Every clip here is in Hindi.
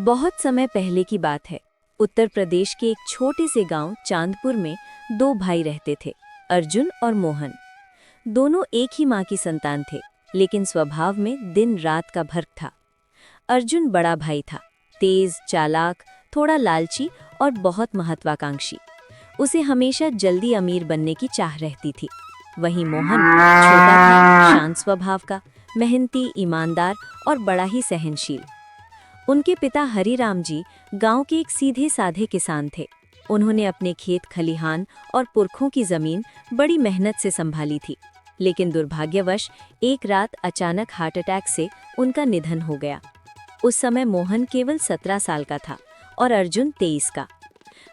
बहुत समय पहले की बात है। उत्तर प्रदेश के एक छोटे से गांव चांदपुर में दो भाई रहते थे, अर्जुन और मोहन। दोनों एक ही माँ की संतान थे, लेकिन स्वभाव में दिन रात का फर्क था। अर्जुन बड़ा भाई था, तेज, चालाक, थोड़ा लालची और बहुत महत्वाकांक्षी। उसे हमेशा जल्दी अमीर बनने की चाह रहती थी। वहीं मोहन छोटा था, शांत स्वभाव का, मेहनती, ईमानदार और बड़ा ही सहनशील। उनके पिता हरिराम जी गांव के एक सीधे साधे किसान थे। उन्होंने अपने खेत खलिहान और पुरखों की जमीन बड़ी मेहनत से संभाली थी, लेकिन दुर्भाग्यवश एक रात अचानक हार्ट अटैक से उनका निधन हो गया। उस समय मोहन केवल 17 साल का था और अर्जुन 23 का।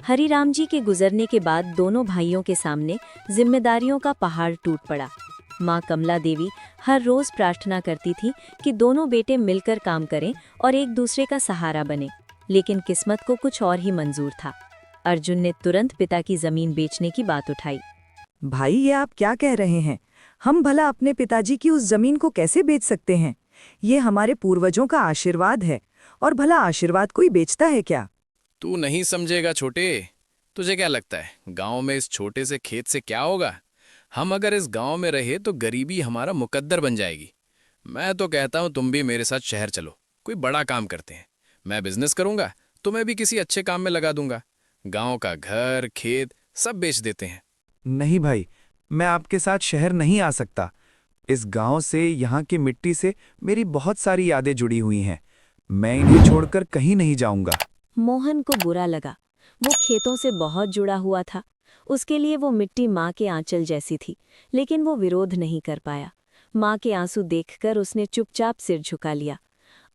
हरिराम जी के गुजरने के बाद दोनों भाइयों के सामने जिम्मेदारियों का पहाड़ टूट पड़ा। माँ कमला देवी हर रोज प्रार्थना करती थी कि दोनों बेटे मिलकर काम करें और एक दूसरे का सहारा बने, लेकिन किस्मत को कुछ और ही मंजूर था। अर्जुन ने तुरंत पिता की जमीन बेचने की बात उठाई। भाई, ये आप क्या कह रहे हैं? हम भला अपने पिताजी की उस जमीन को कैसे बेच सकते हैं? ये हमारे पूर्वजों का आशीर्वाद है, और भला आशीर्वाद कोई बेचता है क्या? तू नहीं समझेगा छोटे। तुझे क्या लगता है गांव में इस छोटे से खेत से क्या होगा? हम अगर इस गांव में रहे तो गरीबी हमारा मुकद्दर बन जाएगी। मैं तो कहता हूं तुम भी मेरे साथ शहर चलो, कोई बड़ा काम करते हैं। मैं बिजनेस करूंगा, तुम्हें भी किसी अच्छे काम में लगा दूंगा। गांव का घर खेत सब बेच देते हैं। नहीं भाई, मैं आपके साथ शहर नहीं आ सकता। इस गांव से, यहाँ की मिट्टी से मेरी बहुत सारी यादें जुड़ी हुई हैं। मैं इन्हें छोड़कर कहीं नहीं जाऊंगा। मोहन को बुरा लगा। वो खेतों से बहुत जुड़ा हुआ था। उसके लिए वो मिट्टी माँ के आंचल जैसी थी, लेकिन वो विरोध नहीं कर पाया। माँ के आंसू देखकर उसने चुपचाप सिर झुका लिया।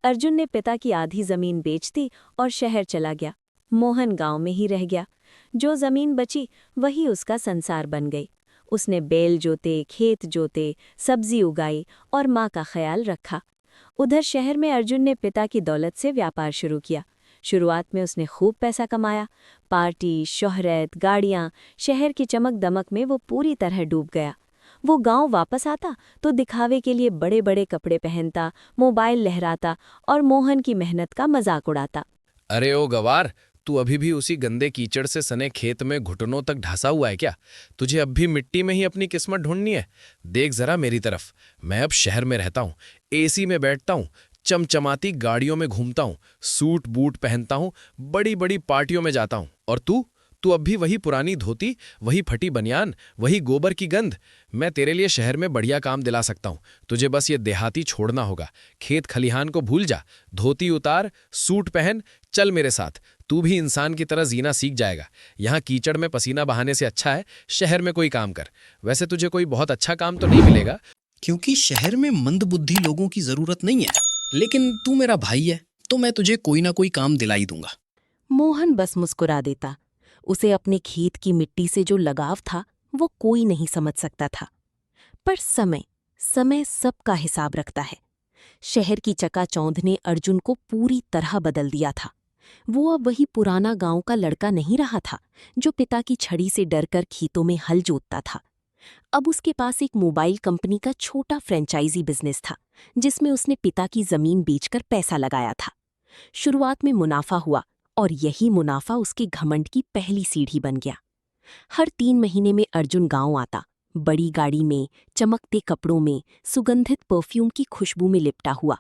अर्जुन ने पिता की आधी जमीन बेच दी और शहर चला गया। मोहन गांव में ही रह गया। जो जमीन बची वही उसका संसार बन गई। उसने बैल जोते, खेत जोते, सब्जी उगाई और माँ का ख्याल रखा। उधर शहर में अर्जुन ने पिता की दौलत से व्यापार शुरू किया। शुरुआत में उसने खूब पैसा कमाया। पार्टी, शोहरत, गाड़ियां, शहर की चमक दमक में वो पूरी तरह डूब गया। वो गांव वापस आता तो दिखावे के लिए बड़े बड़े कपड़े पहनता, मोबाइल लहराता और मोहन की मेहनत का मजाक उड़ाता। अरे ओ गवार, तू अभी भी उसी गंदे कीचड़ से सने खेत में घुटनों तक ढासा हुआ है क्या? तुझे अब भी मिट्टी में ही अपनी किस्मत ढूंढनी है? देख जरा मेरी तरफ। मैं अब शहर में रहता हूँ, एसी में बैठता हूँ, चमचमाती गाड़ियों में घूमता हूँ, सूट बूट पहनता हूँ, बड़ी बड़ी पार्टियों में जाता हूँ। और तू तू अब भी वही पुरानी धोती, वही फटी बनियान, वही गोबर की गंध। मैं तेरे लिए शहर में बढ़िया काम दिला सकता हूँ। तुझे बस ये देहाती छोड़ना होगा। खेत खलिहान को भूल जा, धोती उतार, सूट पहन, चल मेरे साथ। तू भी इंसान की तरह जीना सीख जाएगा। यहाँ कीचड़ में पसीना बहाने से अच्छा है शहर में कोई काम कर। वैसे तुझे कोई बहुत अच्छा काम तो नहीं मिलेगा, क्योंकि शहर में मंदबुद्धि लोगों की जरूरत नहीं है। लेकिन तू मेरा भाई है तो मैं तुझे कोई ना कोई काम दिला ही दूंगा। मोहन बस मुस्कुरा देता। उसे अपने खेत की मिट्टी से जो लगाव था वो कोई नहीं समझ सकता था। पर समय समय सबका हिसाब रखता है। शहर की चकाचौंध ने अर्जुन को पूरी तरह बदल दिया था। वो अब वही पुराना गांव का लड़का नहीं रहा था जो पिता की छड़ी से डरकर खेतों में हल जोतता था। अब उसके पास एक मोबाइल कंपनी का छोटा फ्रेंचाइजी बिजनेस था, जिसमें उसने पिता की जमीन बेचकर पैसा लगाया था। शुरुआत में मुनाफा हुआ और यही मुनाफा उसके घमंड की पहली सीढ़ी बन गया। हर 3 महीने में अर्जुन गांव आता, बड़ी गाड़ी में, चमकते कपड़ों में, सुगंधित परफ्यूम की खुशबू में लिपटा हुआ।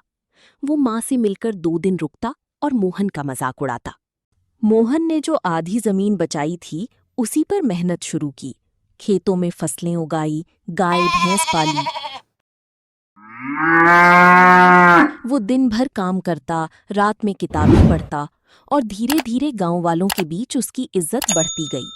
वो माँ से मिलकर 2 दिन रुकता और मोहन का मजाक उड़ाता। मोहन ने जो आधी जमीन बचाई थी उसी पर मेहनत शुरू की। खेतों में फसलें उगाई, गाय भैंस पाली। वो दिन भर काम करता, रात में किताबें पढ़ता और धीरे धीरे गांव वालों के बीच उसकी इज्जत बढ़ती गई।